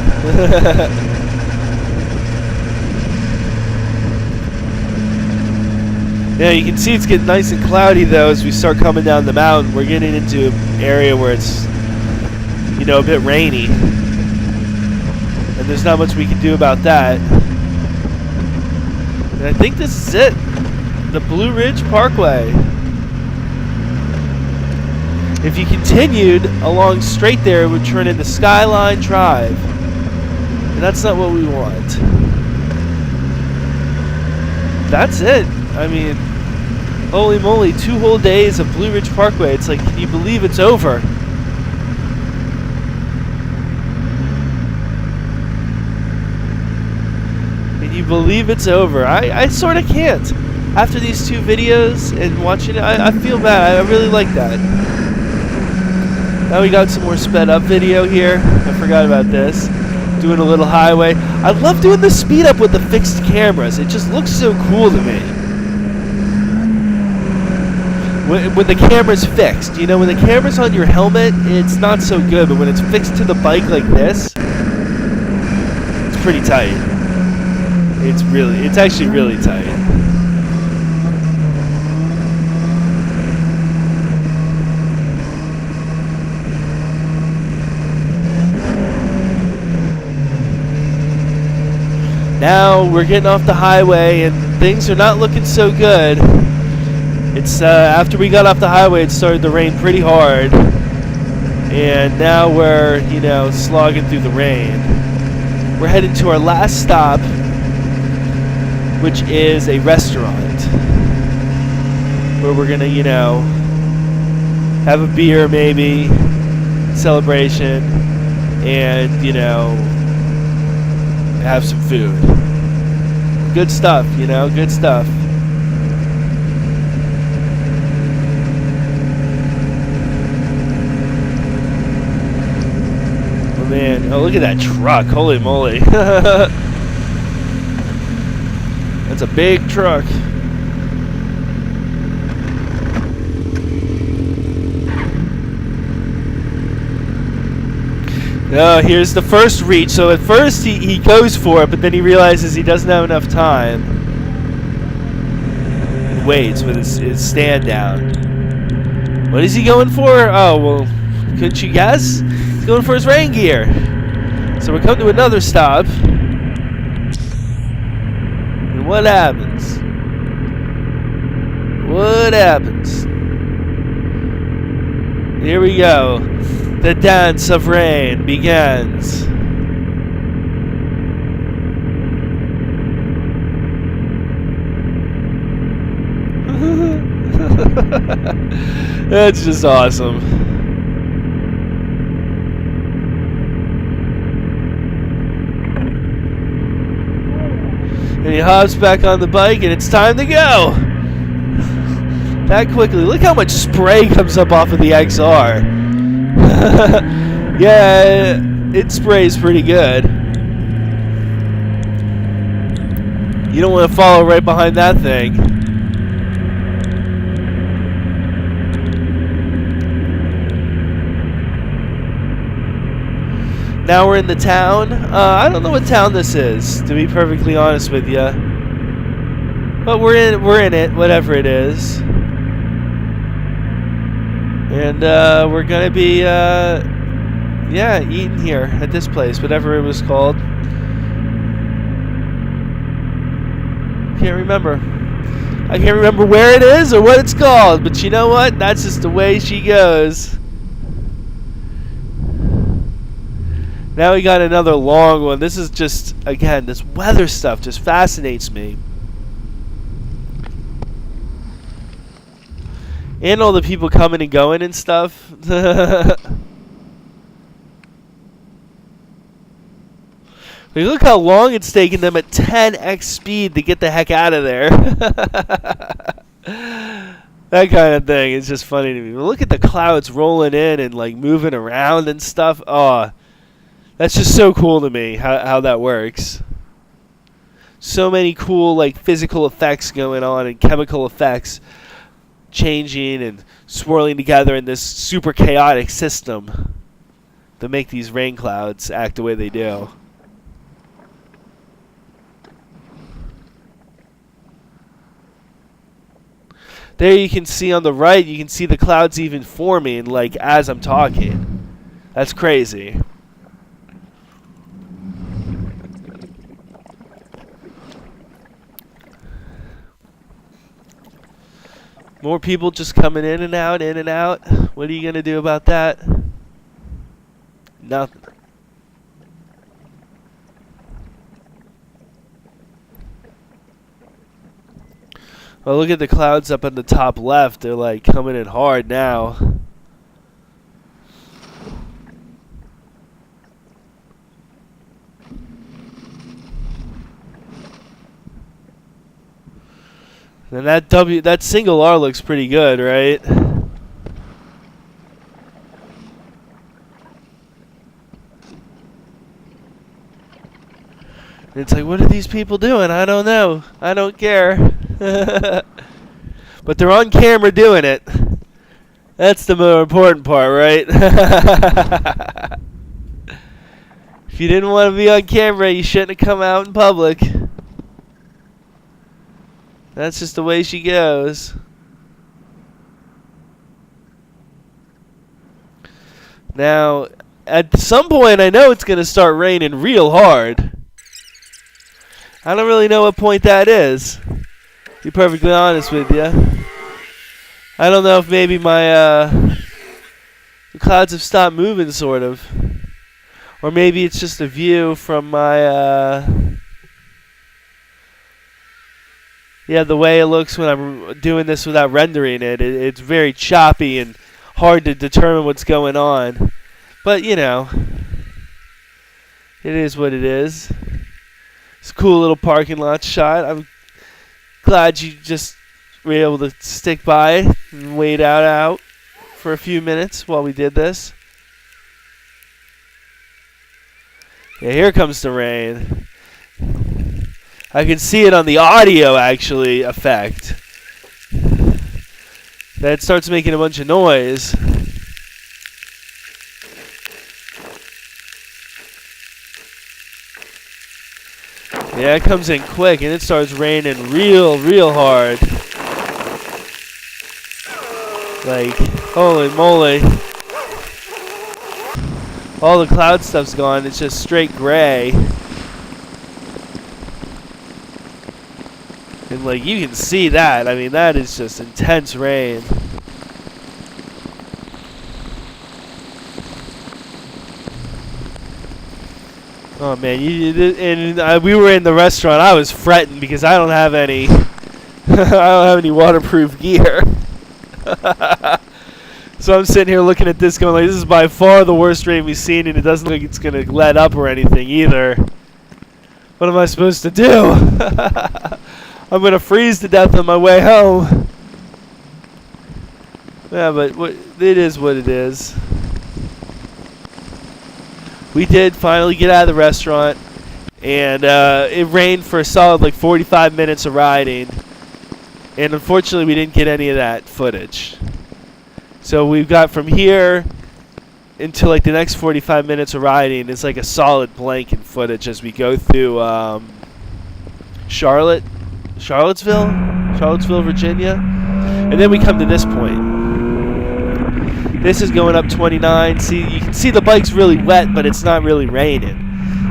Yeah, you can see it's getting nice and cloudy though as we start coming down the mountain. We're getting into an area where it's, you know, a bit rainy. And there's not much we can do about that. And I think this is it. The Blue Ridge Parkway. If you continued along straight there, it would turn into Skyline Drive. And that's not what we want. That's it. I mean, holy moly, 2 whole days of Blue Ridge Parkway. It's like, can you believe it's over? Can you believe it's over? I sort of can't. After these 2 videos and watching it, I feel bad. I really like that. Now we got some more sped up video here. I forgot about this. Doing a little highway. I love doing the speed up with the fixed cameras. It just looks so cool to me. When the camera's fixed. You know, when the camera's on your helmet, it's not so good. But when it's fixed to the bike like this, it's pretty tight. It's actually really tight. Now we're getting off the highway and things are not looking so good. It's after we got off the highway, it started to rain pretty hard, and now we're, you know, slogging through the rain. We're heading to our last stop, which is a restaurant. where we're gonna, you know, have a beer maybe, celebration, and, you know, have some food. Good stuff, you know, good stuff. Oh man, oh look at that truck, holy moly. That's a big truck. Oh, here's the first reach. So at first he goes for it, but then he realizes he doesn't have enough time. He waits with his stand down. What is he going for? Oh, well, couldn't you guess? He's going for his rain gear. So we come to another stop. And what happens? What happens? Here we go. The dance of rain begins. That's just awesome. And he hops back on the bike and it's time to go. That quickly. Look how much spray comes up off of the XR. Yeah, it sprays pretty good. You don't want to follow right behind that thing. Now we're in the town. I don't know what town this is, to be perfectly honest with you. But we're in it, whatever it is. And we're gonna be yeah, eating here at this place, whatever it was called. Can't remember. I can't remember where it is or what it's called, but you know what? That's just the way she goes. Now we got another long one. This is just, again, this weather stuff just fascinates me. And all the people coming and going and stuff. Look how long it's taking them at 10x speed to get the heck out of there. That kind of thing is just funny to me. Look at the clouds rolling in and like moving around and stuff. Oh, that's just so cool to me how that works. So many cool like physical effects going on and chemical effects changing and swirling together in this super chaotic system to make these rain clouds act the way they do. There you can see on the right, you can see the clouds even forming like as I'm talking. That's crazy. More people just coming in and out, in and out. What are you going to do about that? Nothing. Well, look at the clouds up on the top left. They're like coming in hard now. And that single R looks pretty good, right? It's like, what are these people doing? I don't know. I don't care. But they're on camera doing it. That's the more important part, right? If you didn't want to be on camera, you shouldn't have come out in public. That's just the way she goes. Now, at some point, I know it's going to start raining real hard. I don't really know what point that is, to be perfectly honest with you. I don't know if maybe my the clouds have stopped moving, sort of. Or maybe it's just a view from my Yeah, the way it looks when I'm doing this without rendering it, it's very choppy and hard to determine what's going on. But, you know, it is what it is. It's a cool little parking lot shot. I'm glad you just were able to stick by and wait out for a few minutes while we did this. Yeah, here comes the rain. I can see it on the audio, actually, effect. That starts making a bunch of noise. Yeah, it comes in quick, and it starts raining real hard. Like, holy moly. All the cloud stuff's gone. It's just straight gray. And, like, you can see that. I mean, that is just intense rain. Oh, man. We were in the restaurant. I was fretting because I don't have any I don't have any waterproof gear. So I'm sitting here looking at this going like, this is by far the worst rain we've seen, and it doesn't look like it's going to let up or anything either. What am I supposed to do? I'm going to freeze to death on my way home. Yeah, but it is what it is. We did finally get out of the restaurant, and it rained for a solid like 45 minutes of riding. And unfortunately, we didn't get any of that footage. So we've got from here until like the next 45 minutes of riding. It's like a solid blank in footage as we go through Charlottesville, Virginia. And then we come to this point. This is going up 29. See, you can see the bike's really wet, but it's not really raining.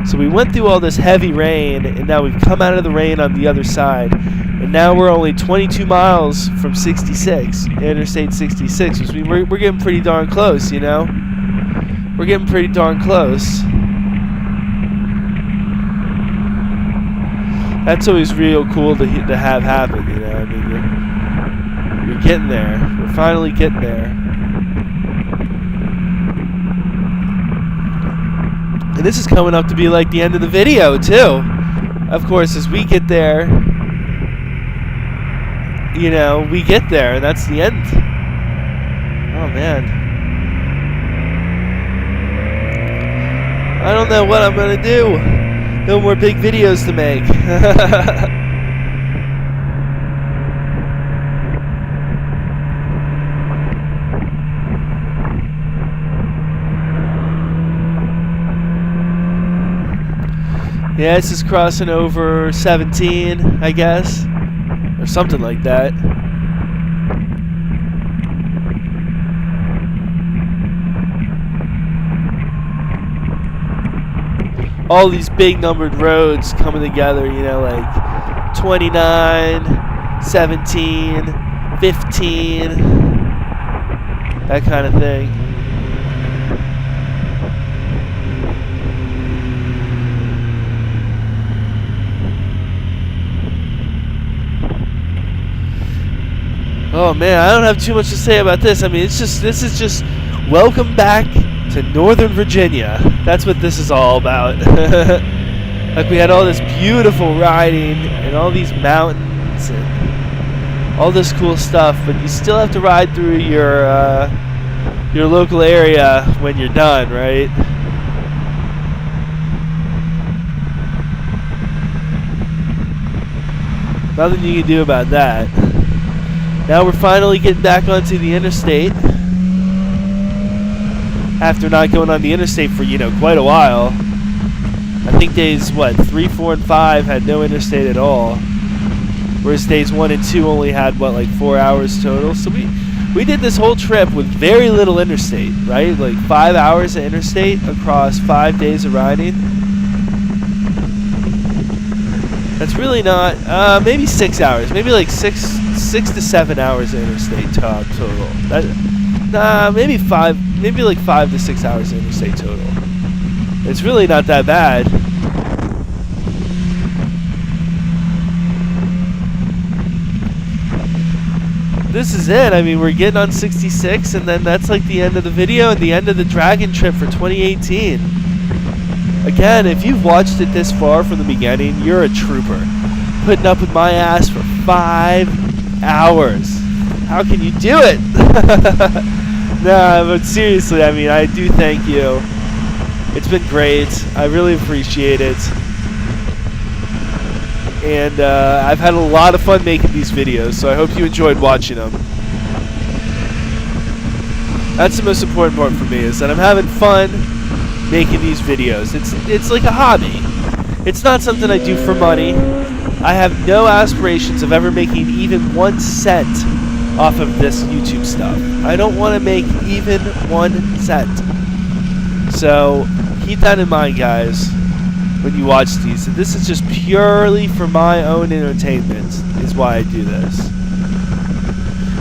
So we went through all this heavy rain, and now we've come out of the rain on the other side. And now we're only 22 miles from 66, Interstate 66, which means we're getting pretty darn close, you know? We're getting pretty darn close. That's always real cool to have happen, you know? I mean, you're getting there. We're finally getting there. And this is coming up to be like the end of the video, too. Of course, as we get there, you know, we get there, and that's the end. Oh, man. I don't know what I'm going to do. No more big videos to make. Yeah, this is crossing over 17, I guess. Or something like that. All these big numbered roads coming together, you know, like 29, 17, 15, that kind of thing. Oh man, I don't have too much to say about this. I mean, this is just welcome back to Northern Virginia. That's what this is all about. Like, we had all this beautiful riding and all these mountains and all this cool stuff, but you still have to ride through your local area when you're done, right? Nothing you can do about that. Now we're finally getting back onto the interstate after not going on the interstate for, you know, quite a while. I think days, 3, 4, and 5 had no interstate at all, whereas days 1 and 2 only had, 4 hours total. So we did this whole trip with very little interstate, right? Like 5 hours of interstate across 5 days of riding. That's really not, maybe 6 hours, maybe like 6 to 7 hours of interstate total. Maybe 5, maybe like 5 to 6 hours of interstate total. It's really not that bad. this is it. I mean, we're getting on 66, and then that's like the end of the video and the end of the Dragon trip for 2018. Again, if you've watched it this far from the beginning, you're a trooper. Putting up with my ass for 5 hours. How can you do it? Nah, but seriously, I mean, I do thank you. It's been great. I really appreciate it. And I've had a lot of fun making these videos, so I hope you enjoyed watching them. That's the most important part for me, is that I'm having fun making these videos. It's like a hobby. It's not something I do for money. I have no aspirations of ever making even 1 cent off of this YouTube stuff. I don't want to make even 1 cent. So keep that in mind, guys, when you watch these. This is just purely for my own entertainment is why I do this.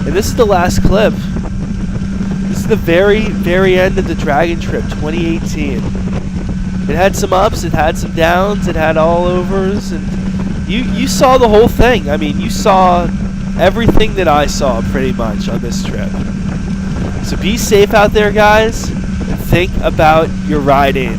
And this is the last clip. This is the very, very end of the Dragon trip 2018. It had some ups, it had some downs, it had all overs, and you saw the whole thing. I mean, you saw everything that I saw pretty much on this trip. So be safe out there, guys, and think about your riding.